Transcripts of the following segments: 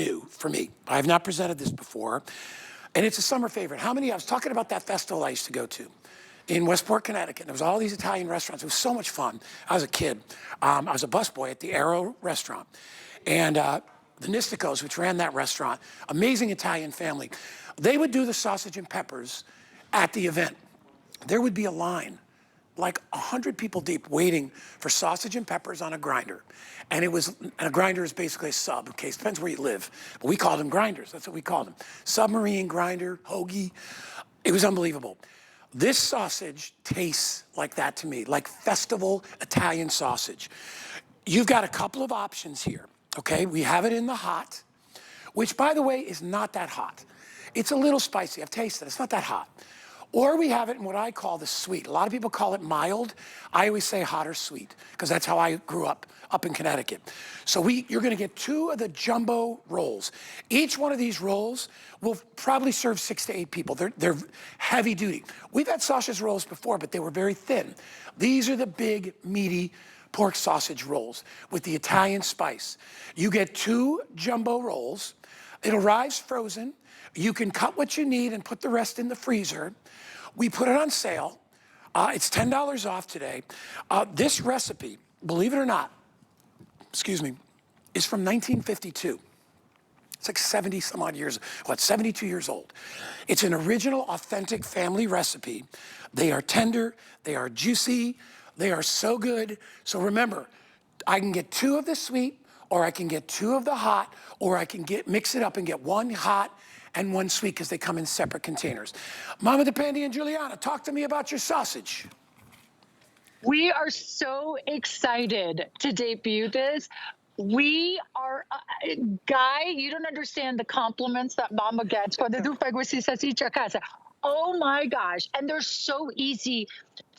new for me. I have not presented this before, and it's a summer favorite. I was talking about that festival I used to go to in Westport, Connecticut. There was all these Italian restaurants. It was so much fun. I was a kid. I was a busboy at the Arrow restaurant. And the Nisticos, which ran that restaurant, amazing Italian family, they would do the sausage and peppers at the event. There would be a line, like 100 people deep, waiting for sausage and peppers on a grinder. And a grinder is basically a sub, okay? It depends where you live. But we called them grinders. That's what we called them. Submarine grinder, hoagie. It was unbelievable. This sausage tastes like that to me, like festival Italian sausage. You've got a couple of options here, okay? We have it in the hot, which, by the way, is not that hot. It's a little spicy. I've tasted it. It's not that hot. Or we have it in what I call the sweet. A lot of people call it mild. I always say hot or sweet, because that's how I grew up in Connecticut. So you're gonna get 2 of the jumbo rolls. Each one of these rolls will probably serve 6 to 8 people. They're heavy duty. We've had sausage rolls before, but they were very thin. These are the big, meaty pork sausage rolls with the Italian spice. You get 2 jumbo rolls. It arrives frozen. You can cut what you need and put the rest in the freezer. We put it on sale. It's $10 off today. This recipe, believe it or not, is from 1952. It's like 70 some odd years, 72 years old. It's an original, authentic family recipe. They are tender, they are juicy, they are so good. So remember, I can get 2 of the sweet, or I can get 2 of the hot, or I can mix it up and get 1 hot and 1 sweet, because they come in separate containers. Mama DePandi and Juliana, talk to me about your sausage. We are so excited to debut this. We are, Guy, you don't understand the compliments that Mama gets. Quando tu fai questi salsiccia a casa. Oh my gosh. And they're so easy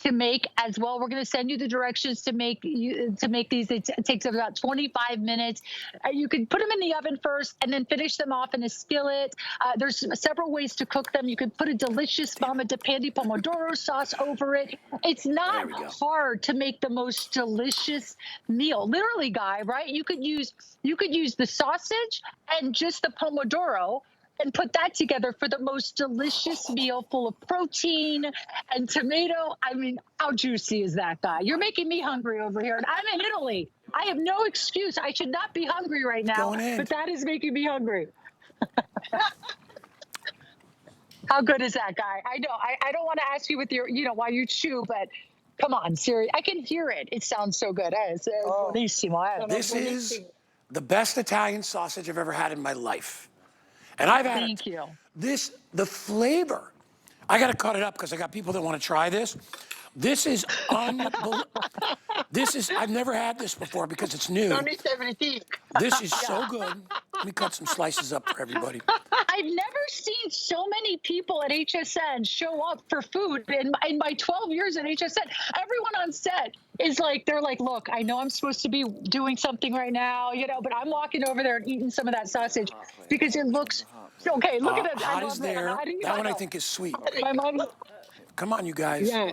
to make as well. We're going to send you the directions to make these. It takes about 25 minutes. You can put them in the oven first and then finish them off in a skillet. There's several ways to cook them. You can put a delicious Mama DePandi pomodoro sauce over it. It's not hard to make the most delicious meal. Literally, Guy, right? You could use the sausage and just the pomodoro and put that together for the most delicious meal full of protein and tomato. I mean, how juicy is that, Guy? You're making me hungry over here. And I'm in Italy. I have no excuse. I should not be hungry right now, but that is making me hungry. How good is that, Guy? I know. I don't want to ask you with your, while you chew, but come on, Siri. I can hear it. It sounds so good. Buonissimo. This is the best Italian sausage I've ever had in my life. And I've had the flavor. I got to cut it up because I got people that want to try this. This is unbelievable. I've never had this before because it's new. This is so good. Let me cut some slices up for everybody. I've never seen so many people at HSN show up for food. In my 12 years at HSN, everyone on set is like, they're like, look, I know I'm supposed to be doing something right now, but I'm walking over there and eating some of that sausage because it looks okay. Look at it. Hot is there. That one I think is sweet. Come on, you guys. Yeah.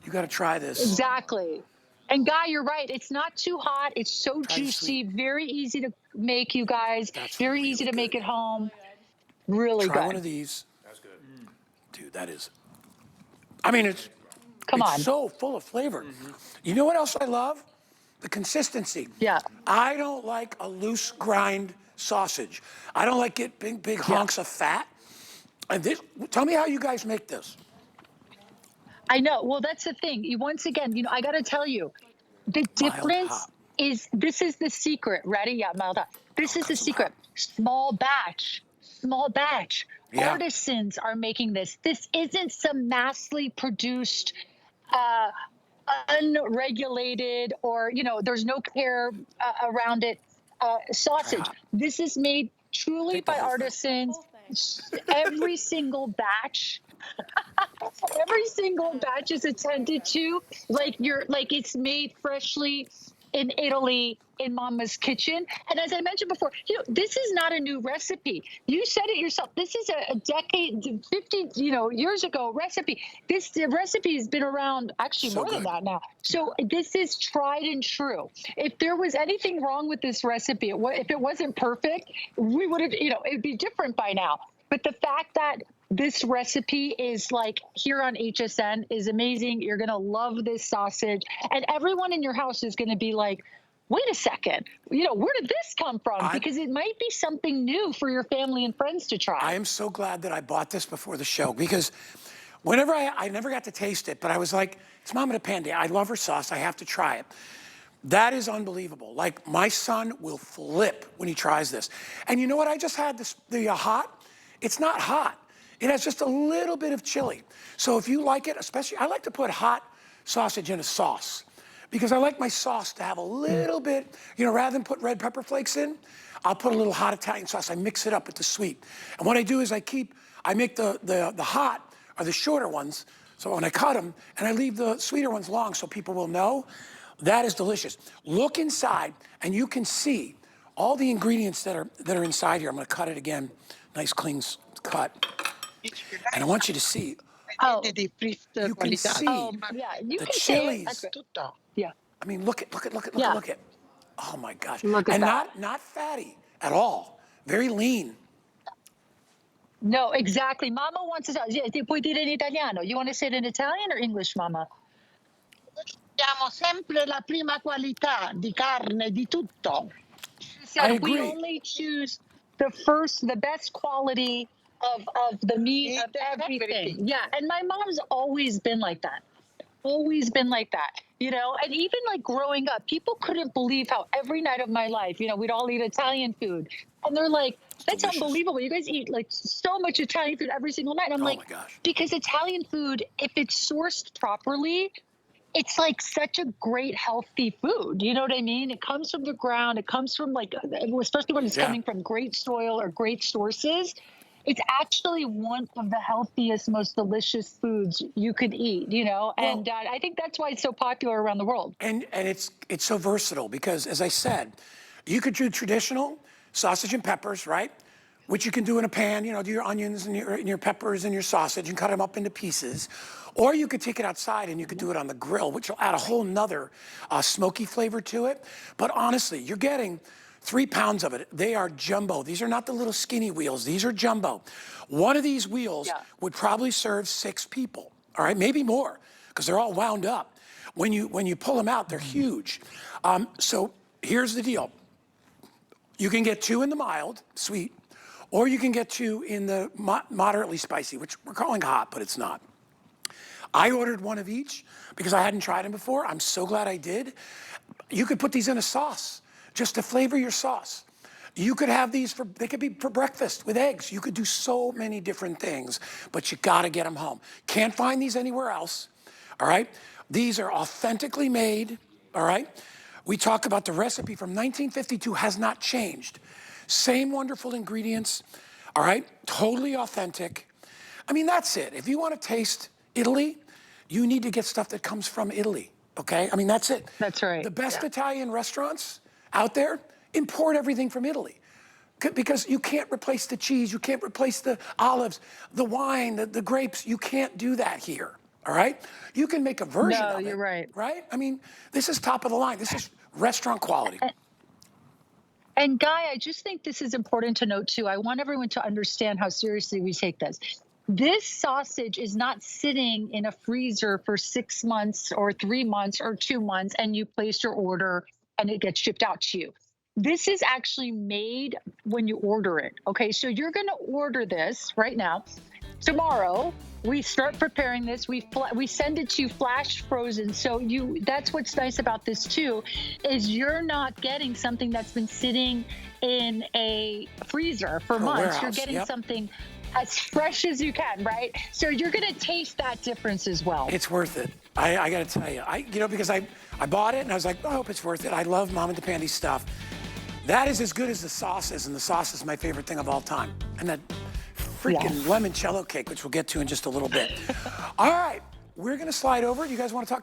You got to try this. Exactly. And Guy, you're right. It's not too hot. It's so juicy. Very easy to make, you guys. Very easy to make at home. Really good. Try one of these. That's good. Dude, that is. I mean, it's so full of flavor. You know what else I love? The consistency. Yeah. I don't like a loose grind sausage. I don't like it big honks of fat. And tell me how you guys make this. I know. Well, that's the thing. Once again, I got to tell you, the difference is, this is the secret. Ready? Yeah, mild hot. This is the secret. Small batch. Yeah. Artisans are making this. This isn't some massively produced, unregulated, or, there's no care around it, sausage. This is made truly by artisans. Every single batch. Every single batch is attended to, like it's made freshly in Italy in Mama's kitchen. And as I mentioned before, this is not a new recipe. You said it yourself. This is a decade, 50, years ago recipe. The recipe has been around actually So more than good. that now. So this is tried and true. If there was anything wrong with this recipe, if it wasn't perfect, we would have, it'd be different by now. But the fact that this recipe is like here on HSN is amazing. You're going to love this sausage. And everyone in your house is going to be like, wait a second, where did this come from? Because it might be something new for your family and friends to try. I am so glad that I bought this before the show, because whenever I never got to taste it, but I was like, it's Mama DePandi. I love her sauce. I have to try it. That is unbelievable. Like, my son will flip when he tries this. And you know what? I just had the hot. It's not hot. It has just a little bit of chili. So if you like it, especially, I like to put hot sausage in a sauce, because I like my sauce to have a little bit, rather than put red pepper flakes in, I'll put a little hot Italian sauce. I mix it up with the sweet. And what I do is I make the hot are the shorter ones, so when I cut them, and I leave the sweeter ones long so people will know. That is delicious. Look inside, and you can see all the ingredients that are inside here. I'm gonna cut it again. Nice, clean cut. And I want you to see. Oh, You can see you the can chilies. Yeah. I mean, look at. Yeah. Oh my gosh. Look at and that. not fatty at all. Very lean. No, exactly. Mama wants to. Yeah, puoi dire in italiano. You want to say it in Italian or English, Mama? Abbiamo sempre la prima qualità di carne, di tutto. I We agree. only choose the best quality of the meat, of everything. Yeah, and my mom's always been like that. Always been like that, and even like growing up, people couldn't believe how every night of my life, we'd all eat Italian food. And they're like, that's delicious. unbelievable. You guys eat like so much Italian food every single night. And I'm Oh like, my gosh. because Italian food, if it's sourced properly, it's like such a great healthy food. You know what I mean? It comes from the ground. It comes from especially when it's coming from great soil or great sources. It's actually one of the healthiest, most delicious foods you could eat, and I think that's why it's so popular around the world. And it's so versatile, because, as I said, you could do traditional sausage and peppers, right? Which you can do in a pan, do your onions and your peppers and your sausage and cut them up into pieces. Or you could take it outside and you could do it on the grill, which will add a whole nother smoky flavor to it. But honestly, you're getting 3 pounds of it. They are jumbo. These are not the little skinny wheels. These are jumbo. One of these wheels would probably serve 6 people, all right? Maybe more, because they're all wound up. When you pull them out, they're huge. So here's the deal. You can get 2 in the mild, sweet, or you can get 2 in the moderately spicy, which we're calling hot, but it's not. I ordered 1 of each because I hadn't tried them before. I'm so glad I did. You could put these in a sauce just to flavor your sauce. You could have these they could be for breakfast with eggs. You could do so many different things, but you gotta get them home. Can't find these anywhere else, all right? These are authentically made, all right? We talk about the recipe from 1952 has not changed. Same wonderful ingredients, all right? Totally authentic. I mean, that's it. If you want to taste Italy, you need to get stuff that comes from Italy, okay? I mean, that's it. That's right. The best Italian restaurants out there import everything from Italy, because you can't replace the cheese, you can't replace the olives, the wine, the grapes. You can't do that here, all right? You can make a version of it. No, you're right. Right? I mean, this is top of the line. This is restaurant quality. And Guy, I just think this is important to note too. I want everyone to understand how seriously we take this. This sausage is not sitting in a freezer for 6 months or 3 months or 2 months and you place your order and it gets shipped out to you. This is actually made when you order it. Okay, so you're going to order this right now. Tomorrow, we start preparing this. We send it to you flash frozen. So that's what's nice about this too, is you're not getting something that's been sitting in a freezer for months. Warehouse, You're getting something as fresh as you can, right? So you're going to taste that difference as well. It's worth it. I got to tell you, because I bought it and I was like, I hope it's worth it. I love Mama DePandi stuff. That is as good as the sauce is, and the sauce is my favorite thing of all time. And that freaking limoncello cake, which we'll get to in just a little bit. All right, we're going to slide over. You guys want to talk